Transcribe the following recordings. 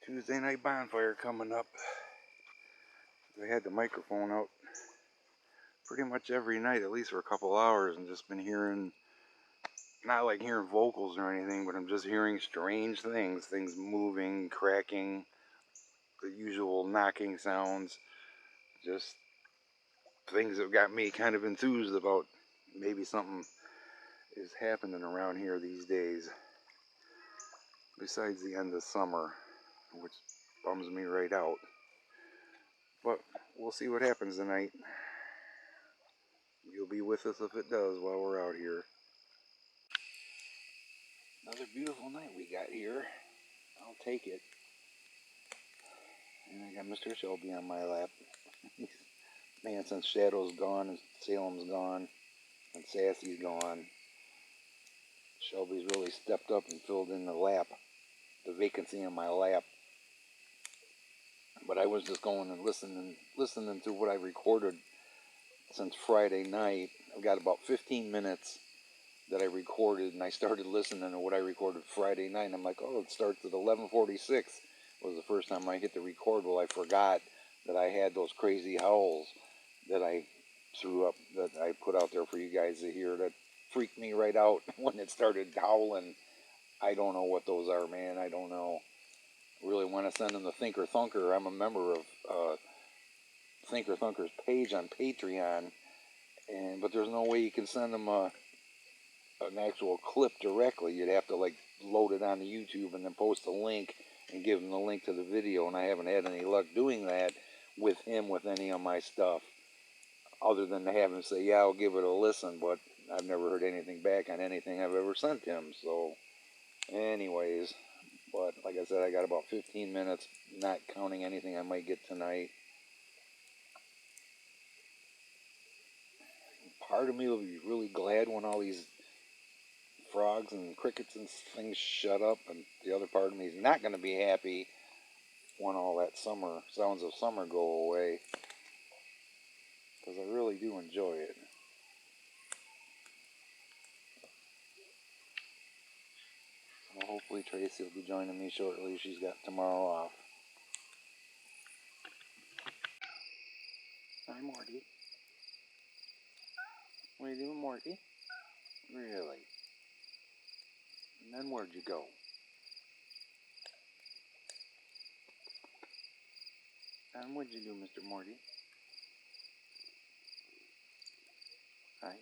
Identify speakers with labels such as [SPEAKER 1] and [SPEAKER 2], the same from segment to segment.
[SPEAKER 1] Tuesday night bonfire coming up. I had the microphone out pretty much every night, at least for a couple hours, and just been hearing, not like hearing vocals or anything, but I'm just hearing strange things moving, cracking, the usual knocking sounds, just things that got me kind of enthused about maybe something is happening around here these days, besides the end of summer, which bums me right out. But we'll see what happens tonight. You'll be with us if it does while we're out here. Another beautiful night we got here. I'll take it. And I got Mr. Shelby on my lap. Man, since Shadow's gone and Salem's gone and Sassy's gone, Shelby's really stepped up and filled in the vacancy in my lap. But I was just going and listening to what I recorded since Friday night. I've got about 15 minutes that I recorded, and I started listening to what I recorded Friday night, and I'm like, oh, it starts at 11:46. Was the first time I hit the record. Well, I forgot that I had those crazy howls that I threw up, that I put out there for you guys to hear, that freaked me right out when it started howling. I don't know what those are, man. I don't know. I really want to send them the Thinker Thunker. I'm a member of Thinker Thunker's page on Patreon, but there's no way you can send them an actual clip directly. You'd have to like load it onto YouTube and then post a link and give him the link to the video, and I haven't had any luck doing that with him with any of my stuff, other than to have him say, yeah, I'll give it a listen, but I've never heard anything back on anything I've ever sent him. So anyways, but like I said, I got about 15 minutes, not counting anything I might get tonight. Part of me will be really glad when all these frogs and crickets and things shut up, and the other part of me is not going to be happy when all that sounds of summer go away, because I really do enjoy it. So hopefully Tracy will be joining me shortly. She's got tomorrow off. Hi, Morty. What are you doing, Morty? Really? And then where'd you go? And what'd you do, Mr. Morty? Hi.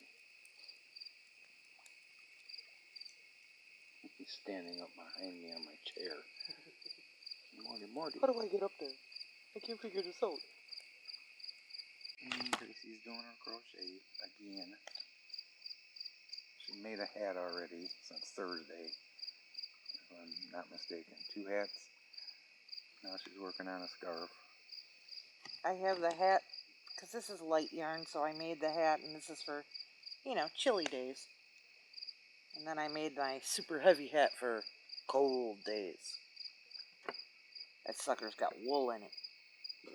[SPEAKER 1] He's standing up behind me on my chair. Morty.
[SPEAKER 2] How do I get up there? I can't figure this out.
[SPEAKER 1] And Tracy's doing her crochet again. She made a hat already since Thursday, if I'm not mistaken. 2 hats. Now she's working on a scarf.
[SPEAKER 2] I have the hat, because this is light yarn, so I made the hat, and this is for, chilly days. And then I made my super heavy hat for cold days. That sucker's got wool in it.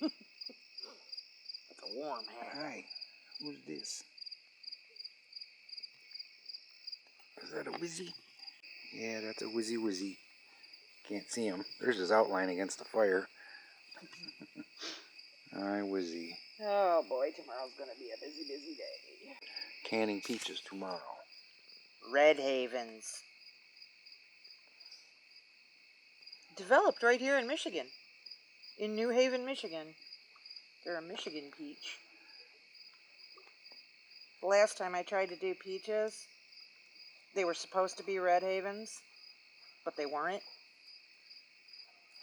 [SPEAKER 2] It's a warm hat.
[SPEAKER 1] Hi, who's this? Is that a Wizzy? Yeah, that's a Wizzy. Can't see him. There's his outline against the fire. Hi, Wizzy.
[SPEAKER 2] Oh boy, tomorrow's gonna be a busy, busy day.
[SPEAKER 1] Canning peaches tomorrow.
[SPEAKER 2] Red Havens. Developed right here in Michigan. In New Haven, Michigan. They're a Michigan peach. The last time I tried to do peaches, they were supposed to be Red Havens, but they weren't.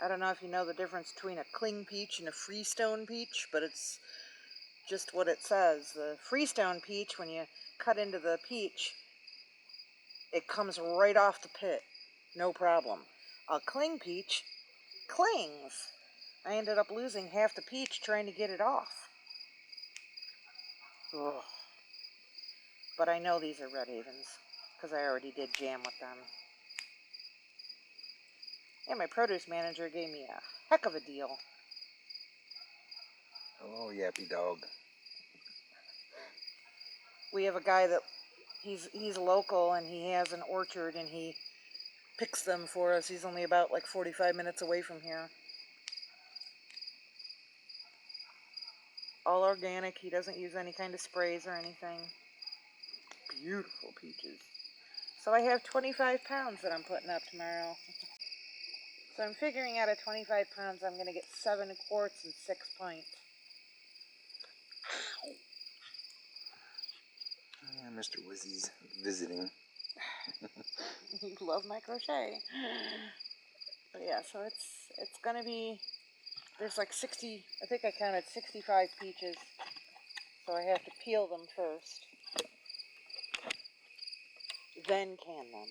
[SPEAKER 2] I don't know if you know the difference between a cling peach and a freestone peach, but it's just what it says. The freestone peach, when you cut into the peach, it comes right off the pit. No problem. A cling peach clings. I ended up losing half the peach trying to get it off. Ugh. But I know these are Red Havens, because I already did jam with them. And my produce manager gave me a heck of a deal.
[SPEAKER 1] Hello, Yappy Dog.
[SPEAKER 2] We have a guy that he's local, and he has an orchard, and he picks them for us. He's only about like 45 minutes away from here. all organic. He doesn't use any kind of sprays or anything. Beautiful peaches. So I have 25 pounds that I'm putting up tomorrow. So I'm figuring out at 25 pounds I'm going to get 7 quarts and 6 pints.
[SPEAKER 1] Mr. Wizzy's visiting.
[SPEAKER 2] You love my crochet. But yeah, so it's going to be, there's like 60, I think I counted 65 peaches. So I have to peel them first. Then can them.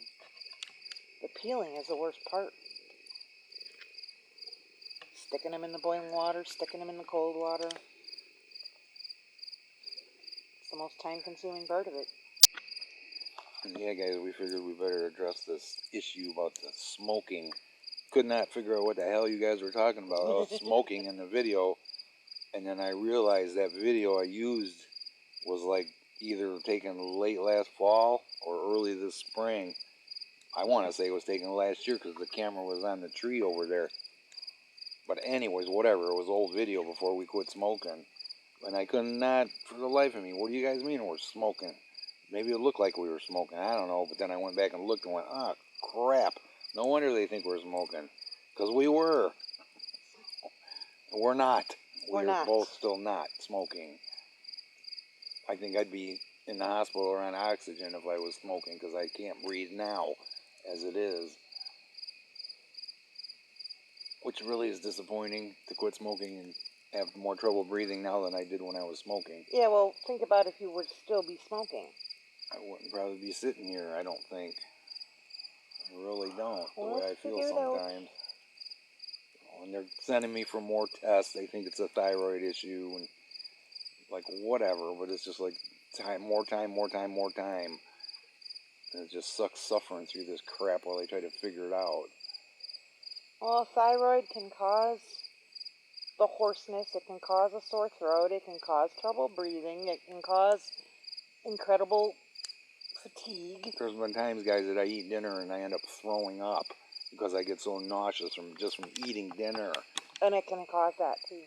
[SPEAKER 2] The peeling is the worst part. Sticking them in the boiling water, sticking them in the cold water. It's the most time-consuming part of it.
[SPEAKER 1] Yeah, guys, we figured we better address this issue about the smoking. Could not figure out what the hell you guys were talking about, smoking in the video. And then I realized that video I used was like either taken late last fall or early this spring. I want to say it was taken last year because the camera was on the tree over there. But anyways, whatever, it was old video before we quit smoking. And I could not, for the life of me, what do you guys mean we're smoking? Maybe it looked like we were smoking, I don't know. But then I went back and looked and went, ah, crap. No wonder they think we're smoking. Because we were. We're not.
[SPEAKER 2] We're
[SPEAKER 1] We're
[SPEAKER 2] not.
[SPEAKER 1] both still not smoking. I think I'd be in the hospital or on oxygen if I was smoking because I can't breathe now as it is. Which really is disappointing to quit smoking and have more trouble breathing now than I did when I was smoking.
[SPEAKER 2] Yeah, well, think about if you would still be smoking.
[SPEAKER 1] I wouldn't probably be sitting here, I don't think. I really don't, the
[SPEAKER 2] Well,
[SPEAKER 1] way I feel
[SPEAKER 2] figure it out.
[SPEAKER 1] sometimes. And they're sending me for more tests. They think it's a thyroid issue and like whatever, but it's just like more time. And it just sucks suffering through this crap while they try to figure it out.
[SPEAKER 2] Well, thyroid can cause the hoarseness, it can cause a sore throat, it can cause trouble breathing, it can cause incredible fatigue.
[SPEAKER 1] There's been times, guys, that I eat dinner and I end up throwing up because I get so nauseous from eating dinner.
[SPEAKER 2] And it can cause that too.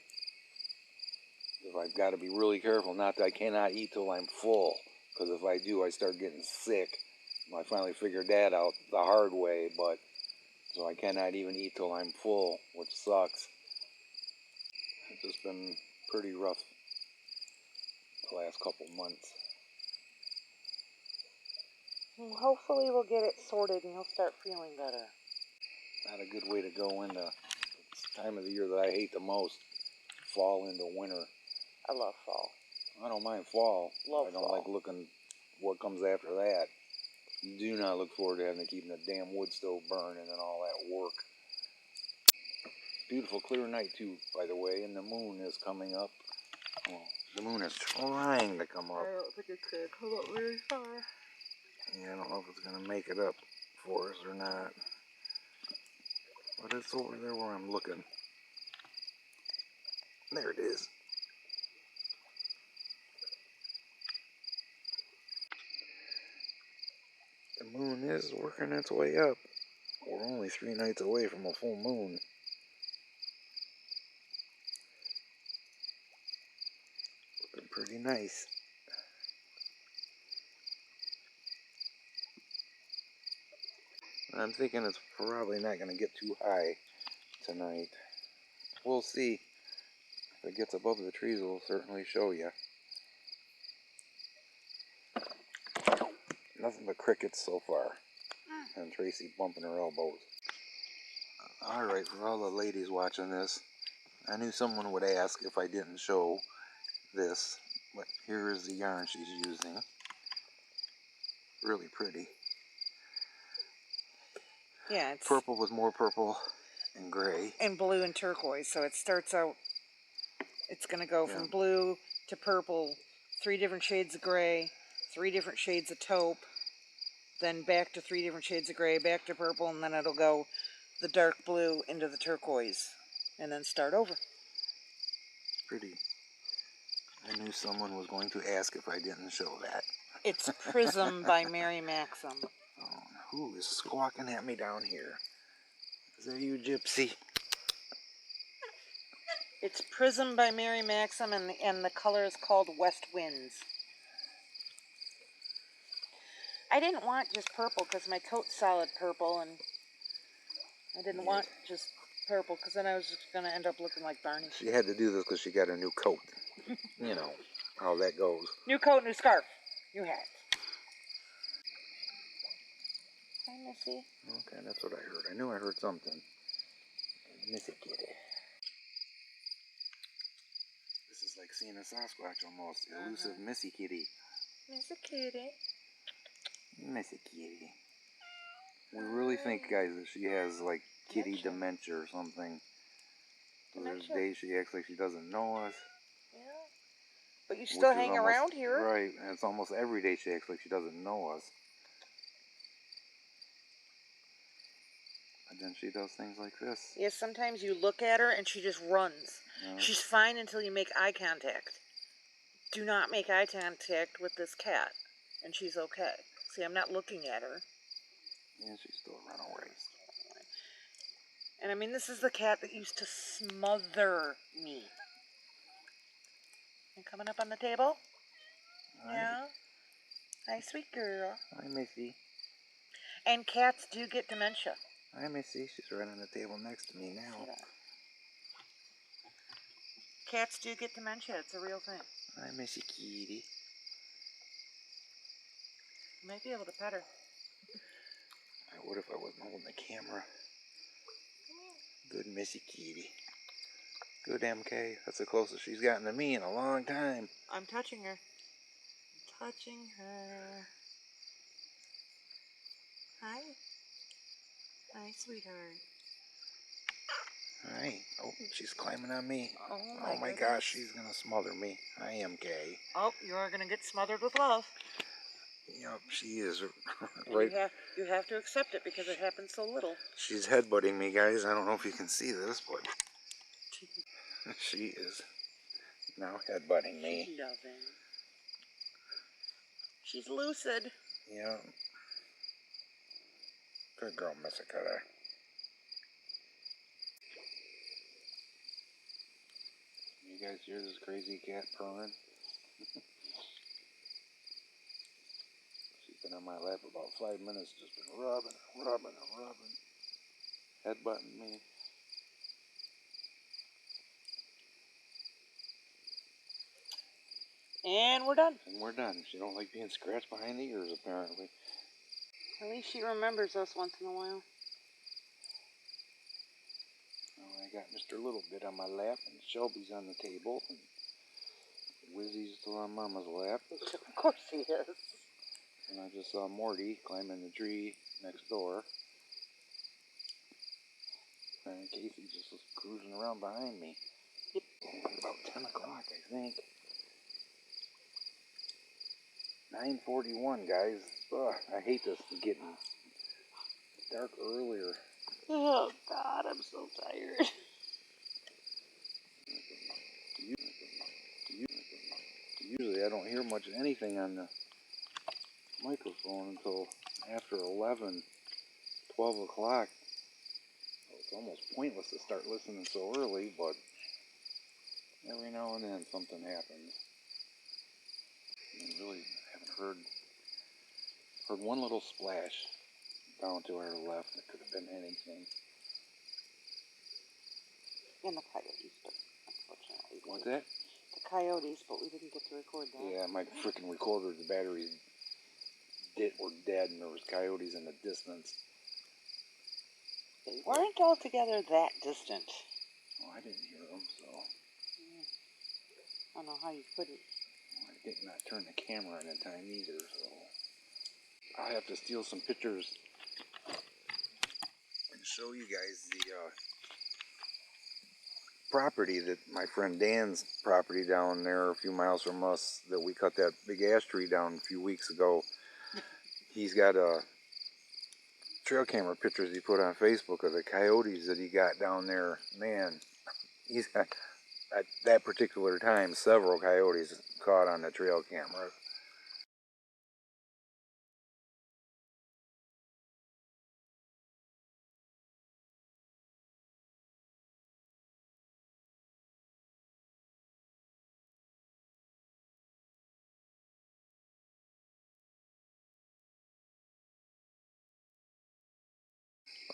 [SPEAKER 1] If I've got to be really careful, not that I cannot eat till I'm full, because if I do, I start getting sick. I finally figured that out the hard way, but so I cannot even eat till I'm full, which sucks. It's just been pretty rough the last couple months.
[SPEAKER 2] Well, hopefully we'll get it sorted and you'll start feeling better.
[SPEAKER 1] Not a good way to go into this time of the year that I hate the most, fall into winter.
[SPEAKER 2] I love fall.
[SPEAKER 1] I don't mind fall.
[SPEAKER 2] Love
[SPEAKER 1] I don't
[SPEAKER 2] fall.
[SPEAKER 1] like looking what comes after that. Do not look forward to having to keep the damn wood stove burning and all that work. Beautiful clear night too, by the way, and the moon is coming up. Well, the moon is trying to come up.
[SPEAKER 2] I don't think it's going to come up very far.
[SPEAKER 1] Yeah, I don't know if it's going to make it up for us or not. But it's over there where I'm looking. There it is. The moon is working its way up. We're only 3 nights away from a full moon. Looking pretty nice. I'm thinking it's probably not going to get too high tonight. We'll see. If it gets above the trees, we'll certainly show you. Nothing but crickets so far. And Tracy bumping her elbows. Alright, for all the ladies watching this, I knew someone would ask if I didn't show this, but here is the yarn she's using. Really pretty.
[SPEAKER 2] Yeah, it's
[SPEAKER 1] Purple with more purple and gray.
[SPEAKER 2] and blue and turquoise. So it starts out, it's going to go from blue to purple, 3 different shades of gray, 3 different shades of taupe, then back to 3 different shades of gray, back to purple, and then it'll go the dark blue into the turquoise, and then start over.
[SPEAKER 1] Pretty. I knew someone was going to ask if I didn't show that.
[SPEAKER 2] It's Prism by Mary Maxim.
[SPEAKER 1] Oh, who is squawking at me down here? Is that you, Gypsy?
[SPEAKER 2] It's Prism by Mary Maxim, and the color is called West Winds. I didn't want just purple because my coat's solid purple, and I didn't want just purple because then I was just going to end up looking like Barney.
[SPEAKER 1] She had to do this because she got a new coat. You know how that goes.
[SPEAKER 2] New coat, new scarf, new hat. Hi, Missy.
[SPEAKER 1] Okay, that's what I heard. I knew I heard something. Missy kitty. This is like seeing a Sasquatch almost. Elusive Missy kitty.
[SPEAKER 2] Missy kitty.
[SPEAKER 1] Missy kitty. We really think, guys, that she has like kitty dementia or something. There's days she acts like she doesn't know us.
[SPEAKER 2] Yeah. But you still hang
[SPEAKER 1] almost,
[SPEAKER 2] around here.
[SPEAKER 1] Right, and it's almost every day she acts like she doesn't know us. And then she does things like this.
[SPEAKER 2] Yeah, sometimes you look at her and she just runs.
[SPEAKER 1] Yeah.
[SPEAKER 2] She's fine until you make eye contact. Do not make eye contact with this cat, and she's okay. See, I'm not looking at her.
[SPEAKER 1] Yeah, she's still running away.
[SPEAKER 2] And I mean, this is the cat that used to smother me. And coming up on the table?
[SPEAKER 1] Hi.
[SPEAKER 2] Yeah. Hi, sweet girl.
[SPEAKER 1] Hi, Missy.
[SPEAKER 2] And cats do get dementia.
[SPEAKER 1] Hi, Missy. She's right on the table next to me now.
[SPEAKER 2] Cats do get dementia. It's a real thing.
[SPEAKER 1] Hi, Missy kitty.
[SPEAKER 2] You might be able to pet her.
[SPEAKER 1] I would if I wasn't holding the camera. Good Missy kitty. Good MK. That's the closest she's gotten to me in a long time.
[SPEAKER 2] I'm touching her. I'm touching her. Hi. Hi, sweetheart.
[SPEAKER 1] Hi. Oh, she's climbing on me.
[SPEAKER 2] Oh my
[SPEAKER 1] gosh, she's gonna smother me. I am gay.
[SPEAKER 2] Oh, you are gonna get smothered with love.
[SPEAKER 1] Yep, she is. Right.
[SPEAKER 2] You have to accept it because it happens so little.
[SPEAKER 1] She's headbutting me, guys. I don't know if you can see this, but she is now headbutting me.
[SPEAKER 2] She's loving. She's lucid.
[SPEAKER 1] Yeah. Good girl, Missy Cutter. You guys hear this crazy cat purring? She's been on my lap about 5 minutes, just been rubbing, headbutting me.
[SPEAKER 2] And we're done.
[SPEAKER 1] And we're done. She don't like being scratched behind the ears, apparently.
[SPEAKER 2] At least she remembers us once in a while.
[SPEAKER 1] Oh, I got Mr. Little Bit on my lap, and Shelby's on the table, and Wizzy's still on Mama's lap.
[SPEAKER 2] Of course he is.
[SPEAKER 1] And I just saw Morty climbing the tree next door. And Casey just was cruising around behind me.
[SPEAKER 2] Yep.
[SPEAKER 1] About 10 o'clock, I think. 9:41, guys. Ugh, I hate this getting dark earlier.
[SPEAKER 2] Oh, God, I'm so tired.
[SPEAKER 1] Usually I don't hear much of anything on the microphone until after 11, 12 o'clock. So it's almost pointless to start listening so early, but every now and then something happens. I really haven't heard one little splash down to our left. It could have been anything.
[SPEAKER 2] And the coyotes, but unfortunately.
[SPEAKER 1] What's that?
[SPEAKER 2] The coyotes, but we didn't get to record that.
[SPEAKER 1] Yeah, my freaking recorder, the batteries were dead, and there was coyotes in the distance.
[SPEAKER 2] They weren't altogether that distant.
[SPEAKER 1] Oh, I didn't hear them, so
[SPEAKER 2] Yeah. I don't know how you couldn't.
[SPEAKER 1] I did not turn the camera on in time either, so I'll have to steal some pictures and show you guys the property that my friend Dan's property down there a few miles from us that we cut that big ash tree down a few weeks ago. He's got trail camera pictures he put on Facebook of the coyotes that he got down there. Man, he's got at that particular time several coyotes caught on the trail camera.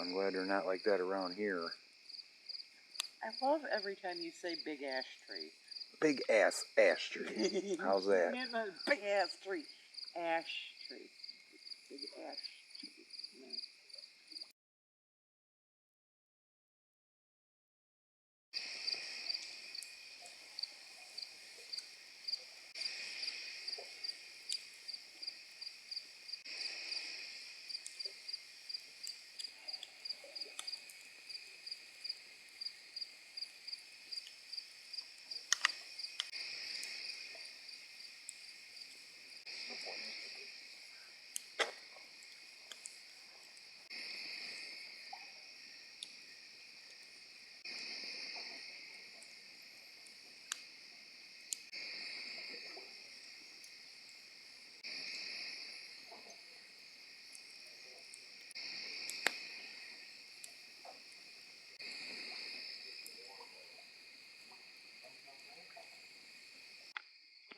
[SPEAKER 1] I'm glad they're not like that around here.
[SPEAKER 2] I love every time you say big ash tree.
[SPEAKER 1] Big ass ash tree. How's that?
[SPEAKER 2] Not a big ass tree. Ash tree. Big ash tree. No.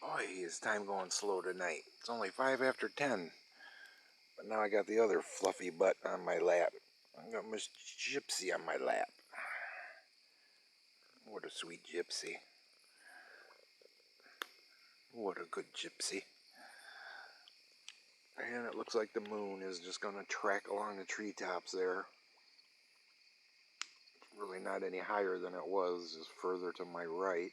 [SPEAKER 1] Boy, is time going slow tonight. It's only 5 after 10. But now I got the other fluffy butt on my lap. I got Miss Gypsy on my lap. What a sweet gypsy. What a good gypsy. And it looks like the moon is just going to track along the treetops there. It's really not any higher than it was, just further to my right.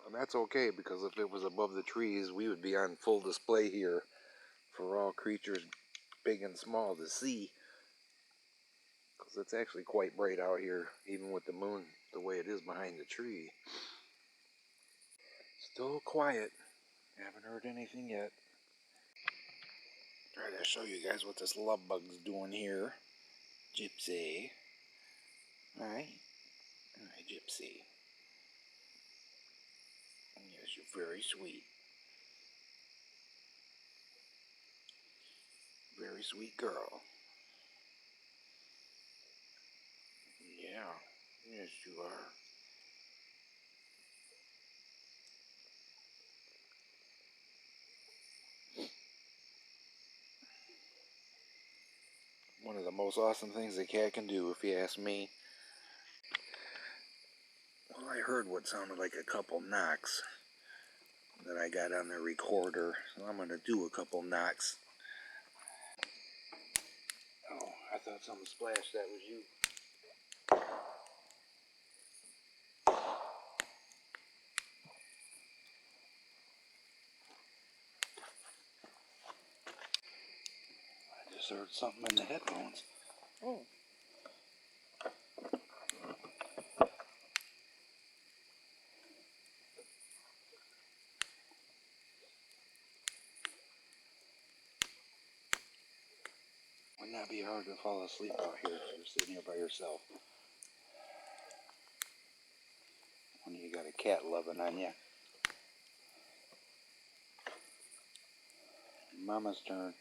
[SPEAKER 1] And that's okay, because if it was above the trees, we would be on full display here for all creatures big and small to see. Because it's actually quite bright out here, even with the moon the way it is behind the tree. Still quiet. Haven't heard anything yet. Try to show you guys what this love bug's doing here. Gypsy. Hi. Hi, Gypsy. Yes, you're very sweet. Very sweet girl. Yeah. Yes, you are. One of the most awesome things a cat can do, if you ask me. Well, I heard what sounded like a couple knocks that I got on the recorder, so I'm going to do a couple knocks. Oh, I thought something splashed. That was you. I just heard something in the headphones.
[SPEAKER 2] Oh.
[SPEAKER 1] Would not be hard to fall asleep out here if you're sitting here by yourself. When you got a cat loving on you. Mama's turn.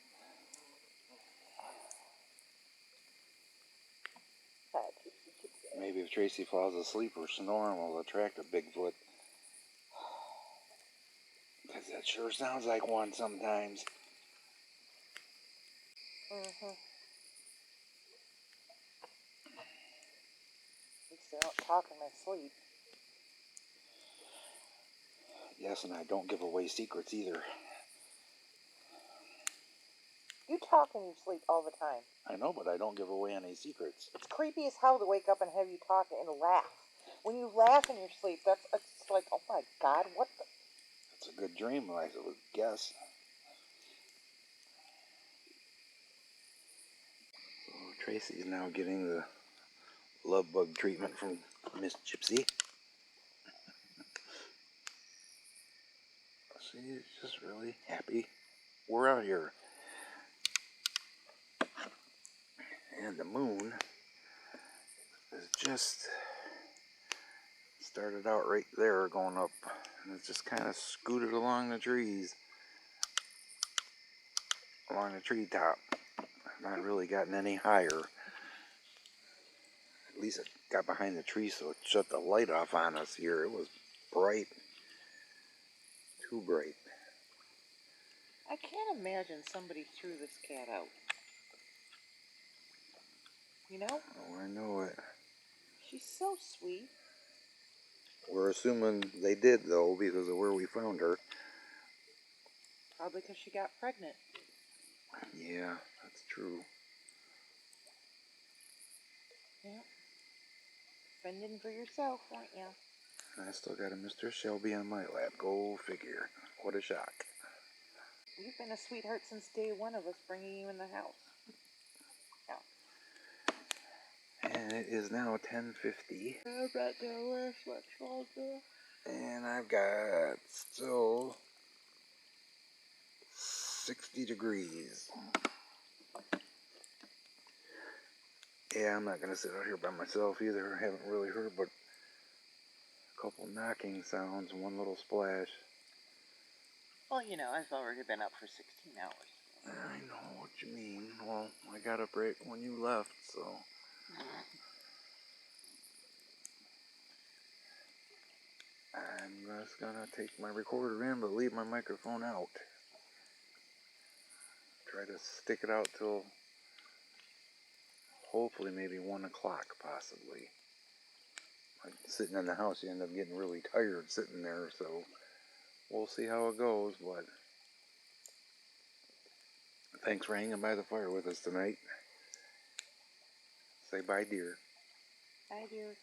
[SPEAKER 1] Maybe if Tracy falls asleep or snoring will attract a Bigfoot. Because that sure sounds like one sometimes.
[SPEAKER 2] Mm-hmm. At least I don't talk in my sleep.
[SPEAKER 1] Yes, and I don't give away secrets either.
[SPEAKER 2] You talk in your sleep all the time.
[SPEAKER 1] I know, but I don't give away any secrets.
[SPEAKER 2] It's creepy as hell to wake up and have you talk and laugh. When you laugh in your sleep, it's like, oh my God, what the?
[SPEAKER 1] It's a good dream, I would guess. So Tracy's now getting the love bug treatment from Miss Gypsy. She's just really happy we're out here. And the moon is just started out right there going up. And it's just kind of scooted along the trees. Along the treetop. Not really gotten any higher. At least it got behind the tree so it shut the light off on us here. It was bright. Too bright.
[SPEAKER 2] I can't imagine somebody threw this cat out. You know?
[SPEAKER 1] Oh, I know it.
[SPEAKER 2] She's so sweet.
[SPEAKER 1] We're assuming they did, though, because of where we found her.
[SPEAKER 2] Probably because she got pregnant.
[SPEAKER 1] Yeah, that's true.
[SPEAKER 2] Yeah. Fending for yourself, aren't you?
[SPEAKER 1] I still got a Mr. Shelby on my lap. Go figure. What a shock.
[SPEAKER 2] You've been a sweetheart since day one of us bringing you in the house.
[SPEAKER 1] And it is now 10:50.
[SPEAKER 2] I bet they'll last much longer.
[SPEAKER 1] And I've got still 60 degrees. Yeah, I'm not going to sit out here by myself either. I haven't really heard but a couple knocking sounds and one little splash.
[SPEAKER 2] Well, you know, I've already been up for 16 hours.
[SPEAKER 1] I know what you mean. Well, I got up right when you left, so. I'm just gonna take my recorder in, but leave my microphone out. Try to stick it out till hopefully maybe 1 o'clock, possibly. Like sitting in the house, you end up getting really tired sitting there, so we'll see how it goes, but thanks for hanging by the fire with us tonight. Say bye, dear.
[SPEAKER 2] Bye, dear.